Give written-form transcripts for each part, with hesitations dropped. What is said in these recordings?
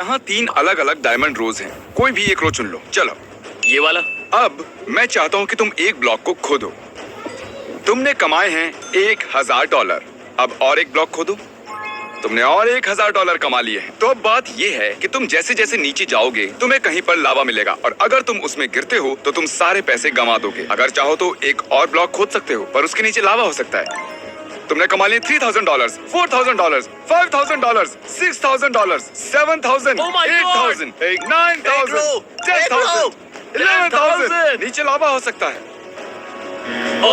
यहाँ 3 अलग अलग डायमंड रोज हैं। कोई भी एक रो चुन लो। चलो ये वाला। अब मैं चाहता हूँ कि तुम एक ब्लॉक को खोदो। तुमने कमाए हैं $1000। अब और एक ब्लॉक खोदो। तुमने और $1000 कमा लिए हैं। तो अब बात ये है कि तुम जैसे जैसे नीचे जाओगे तुम्हें कहीं पर लावा मिलेगा और अगर तुम उसमें गिरते हो तो तुम सारे पैसे गंवा दोगे। अगर चाहो तो एक और ब्लॉक खोद सकते हो पर उसके नीचे लावा हो सकता है। तुमने कमा लिए $3000, $4000, $5000, $6000, $7000, Oh my God! 8000, 9000, 10000, 11000। नीचे लावा हो सकता है। ओ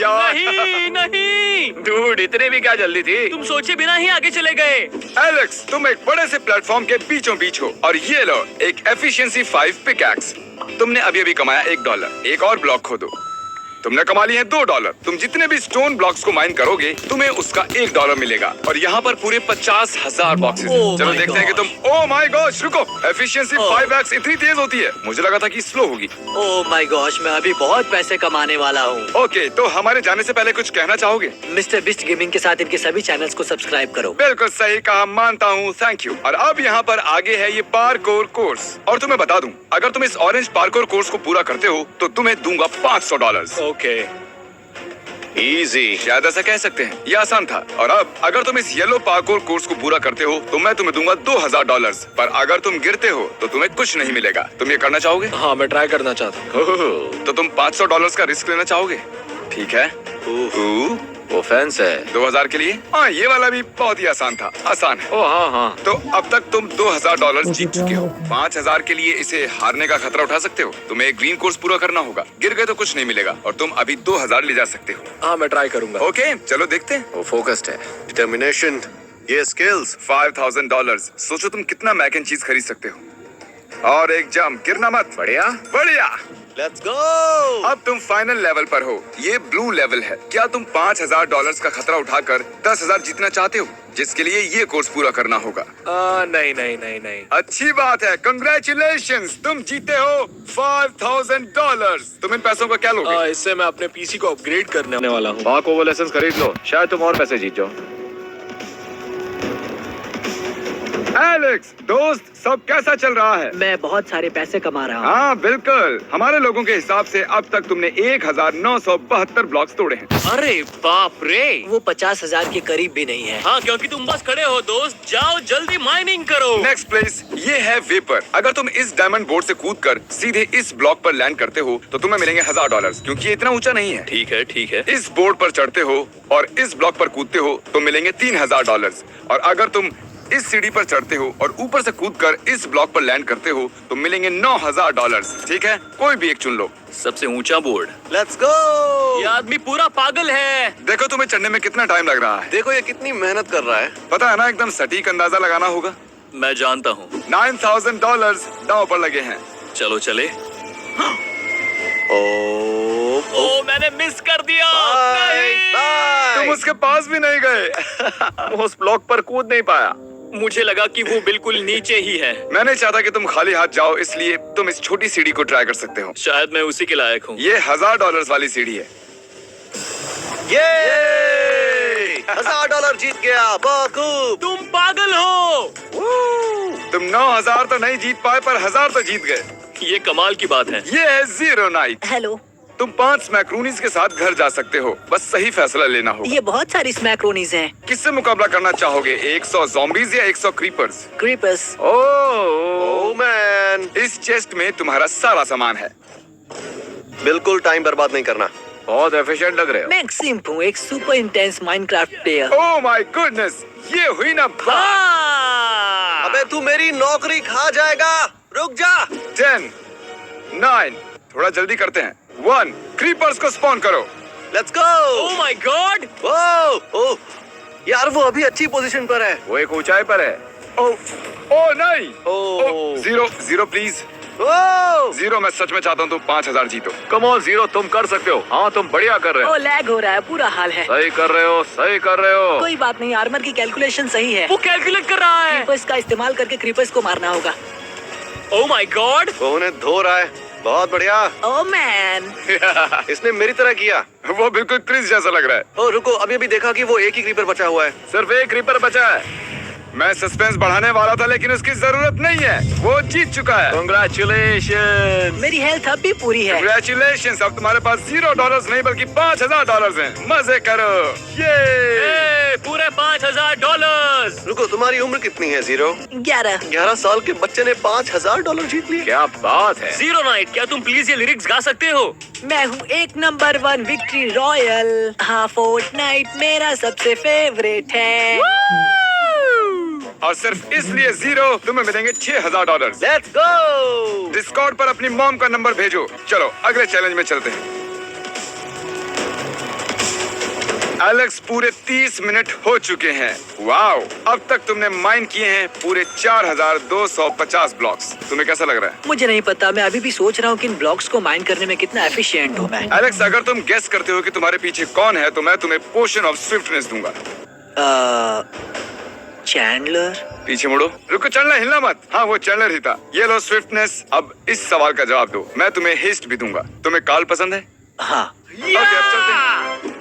यार नहीं नहीं, डूड, इतने भी क्या जल्दी थी? तुम सोचे बिना ही आगे चले गए। एलेक्स, तुम एक बड़े से प्लेटफॉर्म के बीचों बीच हो और ये लो एक एफिशिएंसी 5 पिकैक्स। तुमने अभी अभी कमाया $1। एक और ब्लॉक खोदो। तुमने कमा लिए हैं $2। तुम जितने भी स्टोन ब्लॉक्स को माइन करोगे तुम्हें उसका $1 मिलेगा और यहाँ पर पूरे 50,000 बॉक्सेस। Oh चलो my देखते हैं कि तुम। ओह माय गॉश, रुको। एफिशिएंसी 5x इतनी तेज होती है, मुझे लगा था कि स्लो होगी। ओह माय गॉश, मैं अभी बहुत पैसे कमाने वाला हूँ। ओके, तो हमारे जाने से पहले कुछ कहना चाहोगे? मिस्टर बिस्ट गेमिंग के साथ इनके सभी चैनल्स को सब्सक्राइब करो। बिल्कुल सही कहा, मानता हूँ, थैंक यू। और अब यहाँ पर आगे है ये पार्कोर कोर्स। और तुम्हें बता दूं, अगर तुम इस ऑरेंज पार्कोर कोर्स को पूरा करते हो तो तुम्हें दूंगा $500। ओके, इजी, शायद ऐसा कह सकते हैं। ये आसान था। और अब अगर तुम इस येलो पार्कोर कोर्स को पूरा करते हो तो मैं तुम्हें दूंगा $2000। पर अगर तुम गिरते हो तो तुम्हें कुछ नहीं मिलेगा। तुम ये करना चाहोगे? हाँ मैं ट्राई करना चाहता हूँ। तो तुम $500 का रिस्क लेना चाहोगे? ठीक है। वो फैंस है। 2000 के लिए? हाँ, ये वाला भी बहुत ही आसान था। आसान है। ओ हाँ हाँ। तो अब तक तुम $2000 जीत चुके हो। 5000 के लिए इसे हारने का खतरा उठा सकते हो। तुम्हें एक ग्रीन कोर्स पूरा करना होगा। गिर गए तो कुछ नहीं मिलेगा और तुम अभी 2000 ले जा सकते हो। हाँ मैं ट्राई करूंगा। ओके, चलो देखते हैं। वो फोकस्ड है। डिटर्मिनेशन, ये स्किल्स। $5000। सोचो तुम कितना मैक एंड चीज खरीद सकते हो। और एक जंप, गिरना मत। बढ़िया बढ़िया। Let's go. अब तुम फाइनल लेवल पर हो। ये ब्लू लेवल है। क्या तुम $5000 का खतरा उठाकर 10,000 जीतना चाहते हो, जिसके लिए ये कोर्स पूरा करना होगा? नहीं नहीं नहीं नहीं। अच्छी बात है, कंग्रेचुलेशंस, तुम जीते हो $5000। तुम इन पैसों का क्या लोगे? इससे मैं अपने पीसी को अपग्रेड करने वाला हूँ। पार्क ओवर लाइसेंस खरीद लो, शायद तुम और पैसे जीत जाओ। एलेक्स दोस्त, सब कैसा चल रहा है? मैं बहुत सारे पैसे कमा रहा हूँ। हाँ बिल्कुल, हमारे लोगों के हिसाब से अब तक तुमने 1972 ब्लॉक्स तोड़े हैं। अरे बाप रे। वो 50,000 के करीब भी नहीं है। हाँ क्योंकि तुम बस खड़े हो दोस्त, जाओ जल्दी माइनिंग करो। नेक्स्ट प्लेस ये है वेपर। अगर तुम इस डायमंड बोर्ड से कूदकर सीधे इस ब्लॉक पर लैंड करते हो तो तुम्हें मिलेंगे $1000, क्योंकि ये इतना ऊंचा नहीं है। ठीक है ठीक है। इस बोर्ड पर चढ़ते हो और इस ब्लॉक पर कूदते हो तो मिलेंगे $3000। और अगर तुम इस सीढ़ी पर चढ़ते हो और ऊपर से कूदकर इस ब्लॉक पर लैंड करते हो तो मिलेंगे $9000। ठीक है, कोई भी एक चुन लो। सबसे ऊंचा बोर्ड। Let's go. ये आदमी पूरा पागल है। देखो तुम्हें चढ़ने में कितना टाइम लग रहा है। देखो ये कितनी मेहनत कर रहा है। पता है ना, एकदम सटीक अंदाजा लगाना होगा। मैं जानता हूँ। $9000 दांव पर लगे हैं। चलो चले। ओ मैंने मिस कर दिया। Bye bye. तुम उसके पास भी नहीं गए। उस ब्लॉक पर कूद नहीं पाया। मुझे लगा कि वो बिल्कुल नीचे ही है। मैं नहीं चाहता कि तुम खाली हाथ जाओ, इसलिए तुम इस छोटी सीढ़ी को ट्राई कर सकते हो। शायद मैं उसी के लायक हूँ। ये $1000 वाली सीढ़ी है। ये $1000 जीत गया। बाकूब। तुम पागल हो। तुम 9000 तो नहीं जीत पाए पर 1000 तो जीत गए। ये कमाल की बात है। ये है ज़ीरो नाइट। हेलो, तुम 5 मैक्रोनीज के साथ घर जा सकते हो, बस सही फैसला लेना होगा। ये बहुत सारी स्मैक्रोनीज हैं। किससे मुकाबला करना चाहोगे, 100 zombies या 100 क्रीपर्स? क्रीपर्स। ओह मैन, इस चेस्ट में तुम्हारा सारा सामान है। बिल्कुल टाइम बर्बाद नहीं करना। बहुत एफिशिएंट लग रहे हो। मैं एक सिम्प हूँ, एक super intense Minecraft player. Oh my goodness, ये हुई ना बात। हाँ। अबे तू मेरी नौकरी खा जाएगा। रुक जा। 10, 9, थोड़ा जल्दी करते हैं। 1, क्रीपर्स को स्पॉन करो। Let's go. Oh my god. Oh यार, वो अभी अच्छी पोजीशन पर है। वो एक ऊंचाई पर है। ओह नहीं। Oh. Zero please. Oh zero, मैं सच में चाहता हूँ तुम 5000 जीतो। कम ऑन ज़ीरो, तुम कर सकते हो। हाँ तुम बढ़िया कर रहे हो। ओ लैग हो रहा है, बुरा हाल है। सही कर रहे हो, सही कर रहे हो। कोई बात नहीं, आर्मर की कैलकुलेशन सही है। वो कैलकुलेट कर रहा है। क्रीपर्स का इस्तेमाल करके क्रीपर्स को मारना होगा। ओह माय गॉड। वो उन्हें धो रहा है। बहुत बढ़िया। Oh man. इसने मेरी तरह किया। वो बिल्कुल क्रिस जैसा लग रहा है। ओ रुको, अभी अभी देखा कि वो एक ही क्रीपर बचा हुआ है। सिर्फ एक क्रीपर बचा है। मैं सस्पेंस बढ़ाने वाला था लेकिन उसकी जरूरत नहीं है, वो जीत चुका है। Congratulations! मेरी हेल्थ अब भी पूरी है। Congratulations, अब तुम्हारे पास $0 नहीं बल्कि $5,000 हैं। मजे करो। ये पूरे $5,000। रुको, तुम्हारी उम्र कितनी है जीरो? 11। 11 साल के बच्चे ने $5,000 जीत लिए। क्या बात है। जीरो नाइट, क्या तुम प्लीज ये लिरिक्स गा सकते हो? मैं हूँ एक नंबर 1 विक्ट्री रॉयल। हाँ, फोर्टनाइट मेरा सबसे फेवरेट है। और सिर्फ इसलिए जीरो तुम्हें मिलेंगे $6,000। Let's go. डिस्कॉर्ड पर अपनी मॉम का नंबर भेजो। चलो अगले चैलेंज में चलते हैं। एलेक्स, पूरे 30 मिनट हो चुके हैं। वाओ, अब तक तुमने माइन किए हैं पूरे 4,250 ब्लॉक्स। तुम्हें कैसा लग रहा है? मुझे नहीं पता, मैं अभी भी सोच रहा हूँ कि इन ब्लॉक्स को माइन करने में कितना एफिशिएंट हूँ मैं। एलेक्स, अगर तुम गेस करते हो कि तुम्हारे पीछे कौन है तो मैं तुम्हें पोशन ऑफ स्विफ्टनेस दूंगा। चैंडलर। पीछे मुड़ो। रुको, चैंडलर हिलना मत। हाँ, वो चैंडलर ही था। ये लो स्विफ्टनेस। अब इस सवाल का जवाब दो। मैं तुम्हें हेस्ट भी दूंगा। तुम्हें कार्ल पसंद है? हाँ। ओके, अब चलते हैं।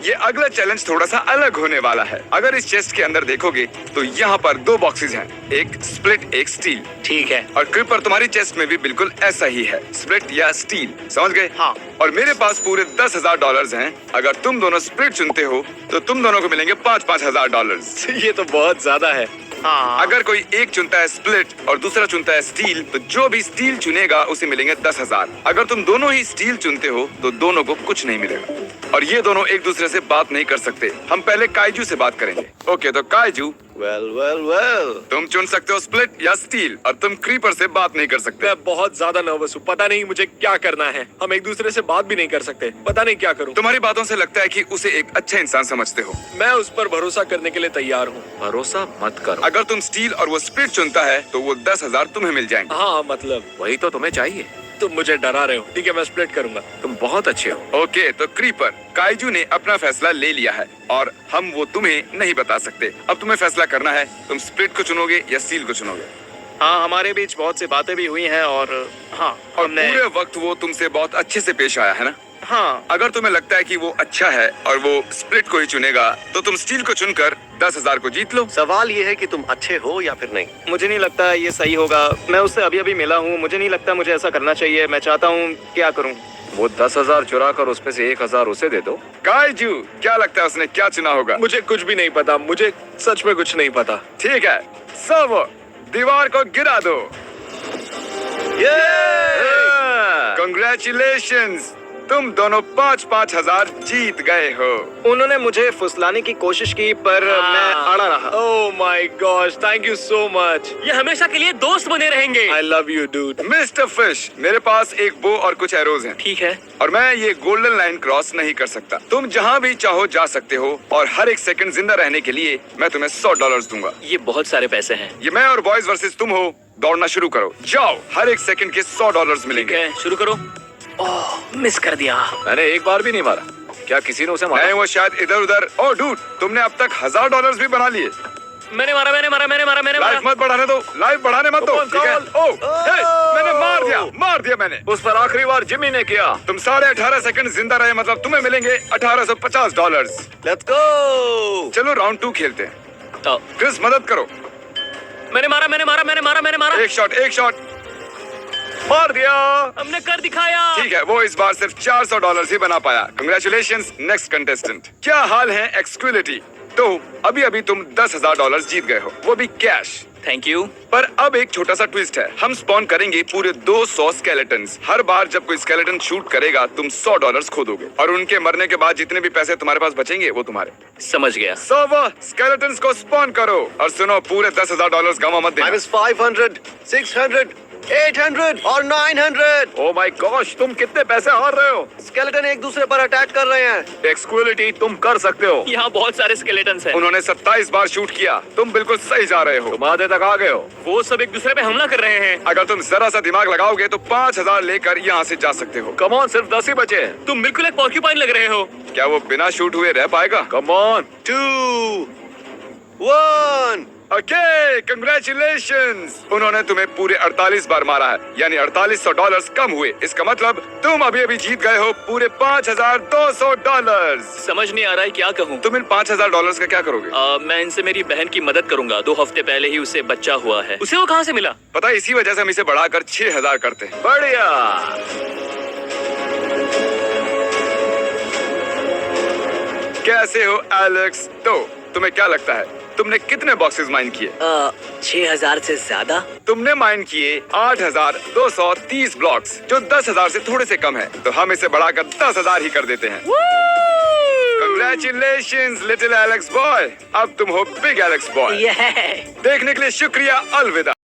ये अगला चैलेंज थोड़ा सा अलग होने वाला है। अगर इस चेस्ट के अंदर देखोगे तो यहाँ पर 2 बॉक्सेस हैं, एक स्प्लिट एक स्टील। ठीक है। और क्रीपर तुम्हारी चेस्ट में भी बिल्कुल ऐसा ही है, स्प्लिट या स्टील। समझ गए? हाँ। और मेरे पास पूरे $10,000 हैं। अगर तुम दोनों स्प्लिट चुनते हो तो तुम दोनों को मिलेंगे $5,000। ये तो बहुत ज्यादा है। हाँ। अगर कोई एक चुनता है स्प्लिट और दूसरा चुनता है स्टील तो जो भी स्टील चुनेगा उसे मिलेंगे 10,000। अगर तुम दोनों ही स्टील चुनते हो तो दोनों को कुछ नहीं मिलेगा। और ये दोनों एक दूसरे से बात नहीं कर सकते। हम पहले काइजू से बात करेंगे। ओके, तो काइजू, वेल तुम चुन सकते हो स्प्लिट या स्टील और तुम क्रीपर से बात नहीं कर सकते। मैं बहुत ज्यादा नर्वस हूँ, पता नहीं मुझे क्या करना है। हम एक दूसरे से बात भी नहीं कर सकते, पता नहीं क्या करूँ। तुम्हारी बातों से लगता है कि उसे एक अच्छा इंसान समझते हो। मैं उस पर भरोसा करने के लिए तैयार हूँ। भरोसा मत करो। अगर तुम स्टील और वो स्प्लिट चुनता है तो वो 10,000 तुम्हें मिल जाएंगे। हाँ, मतलब वही तो तुम्हें चाहिए। तुम मुझे डरा रहे हो। ठीक है, मैं स्प्लिट करूंगा। तुम बहुत अच्छे हो। ओके, तो क्रीपर, काइजू ने अपना फैसला ले लिया है और हम वो तुम्हें नहीं बता सकते। अब तुम्हें फैसला करना है, तुम स्प्लिट को चुनोगे या स्टील को चुनोगे। हाँ, हमारे बीच बहुत सी बातें भी हुई हैं और हाँ, और हमने पूरे वक्त वो तुमसे बहुत अच्छे से पेश आया है ना? हाँ। अगर तुम्हें लगता है कि वो अच्छा है और वो स्प्लिट को ही चुनेगा तो तुम स्टील को चुनकर 10,000 को जीत लो। सवाल ये है कि तुम अच्छे हो या फिर नहीं। मुझे नहीं लगता ये सही होगा। मैं उससे अभी अभी मिला हूँ, मुझे नहीं लगता मुझे ऐसा करना चाहिए। मैं चाहता हूँ, क्या करूँ? वो 10,000 चुरा कर उसमें से 1,000 उसे दे दो। काइजू, क्या लगता है उसने क्या चुना होगा? मुझे कुछ भी नहीं पता, मुझे सच में कुछ नहीं पता। ठीक है, सब दीवार को गिरा दो। Congratulations! तुम दोनों 5,000 जीत गए हो। उन्होंने मुझे फुसलाने की कोशिश की पर मैं अड़ा रहा। Oh my gosh, thank you so much. ये हमेशा के लिए दोस्त बने रहेंगे। I love you dude. Mister fish, मेरे पास एक बो और कुछ एरोज हैं। ठीक है। और मैं ये गोल्डन लाइन क्रॉस नहीं कर सकता। तुम जहाँ भी चाहो जा सकते हो और हर एक सेकंड जिंदा रहने के लिए मैं तुम्हें $100 दूंगा। ये बहुत सारे पैसे हैं। ये मैं और बॉयज वर्सेस तुम हो। दौड़ना शुरू करो, जाओ। हर एक सेकंड के $100 ठीक मिलेंगे। है, शुरू करो। ओह, मिस कर दिया। मैंने एक बार भी नहीं मारा। क्या किसी ने उसे मारा? नहीं, वो शायद इधर उधर। ओह डूड, तुमने अब तक $1,000 भी बना लिए। मैंने मारा। लाइफ मत बढ़ाने दो, लाइफ बढ़ाने मत दो। ठीक है? ओह, हे, मैंने मार दिया मैंने। उस पर आखिरी बार जिमी ने किया। तुम 18.5 सेकंड जिंदा रहे, मतलब तुम्हें मिलेंगे $1,850। Let's go. चलो राउंड 2 खेलते हैं। तो क्रिस, मदद करो। मैंने मारा। एक शॉट मार दिया। हमने कर दिखाया। ठीक है, वो इस बार सिर्फ $400 ही बना पाया। Congratulations, next contestant. क्या हाल है एक्सक्विलिटी? तो अभी तुम $10,000 जीत गए हो, वो भी कैश। Thank you. पर अब एक छोटा सा ट्विस्ट है। हम स्पॉन करेंगे पूरे 200 स्केलेटन्स। हर बार जब कोई स्केलेटन शूट करेगा तुम $100 खो दोगे और उनके मरने के बाद जितने भी पैसे तुम्हारे पास बचेंगे वो तुम्हारे। समझ गया। स्केलेटन्स को स्पॉन करो और सुनो, पूरे $10,000 गवा मत देना। -500, 600, 800 और 900। ओह माय गॉश, तुम कितने पैसे हार रहे हो? स्केलेटन एक दूसरे पर अटैक कर रहे हैं। एक्सक्विलिटी, तुम कर सकते हो। यहाँ बहुत सारे स्केलेटन्स हैं। उन्होंने 27 बार शूट किया। तुम बिल्कुल सही जा रहे हो। तुम आधे तक आ गए हो। वो सब एक दूसरे पे हमला कर रहे हैं। अगर तुम जरा सा दिमाग लगाओगे तो 5,000 लेकर यहाँ से जा सकते हो। कम ऑन, सिर्फ 10 ही बचे हैं। तुम बिल्कुल एक पॉर्क्यूपाइन लग रहे हो। क्या वो बिना शूट हुए रह पाएगा? Come on. 2, 1 okay, congratulations. उन्होंने तुम्हें पूरे 48 बार मारा है, यानी $4800 कम हुए। इसका मतलब तुम अभी अभी जीत गए हो पूरे $5200। समझ नहीं आ रहा है क्या कहूँ। तुम इन $5000 का क्या करोगे? मैं इनसे मेरी बहन की मदद करूंगा। 2 हफ्ते पहले ही उसे बच्चा हुआ है। उसे वो कहाँ से मिला? पता है, इसी वजह से हम इसे बढ़ाकर 6000 करते हैं। बढ़िया। कैसे हो एलेक्स? तो तुम्हें क्या लगता है तुमने कितने बॉक्सेस माइन किए? 6000 से ज्यादा। तुमने माइन किए 8230 ब्लॉक्स, जो 10,000 से थोड़े से कम है। तो हम इसे बढ़ाकर 10,000 ही कर देते हैं। Congratulations little Alex boy. अब तुम हो बिग एलेक्स बॉय। ये देखने के लिए शुक्रिया। अलविदा।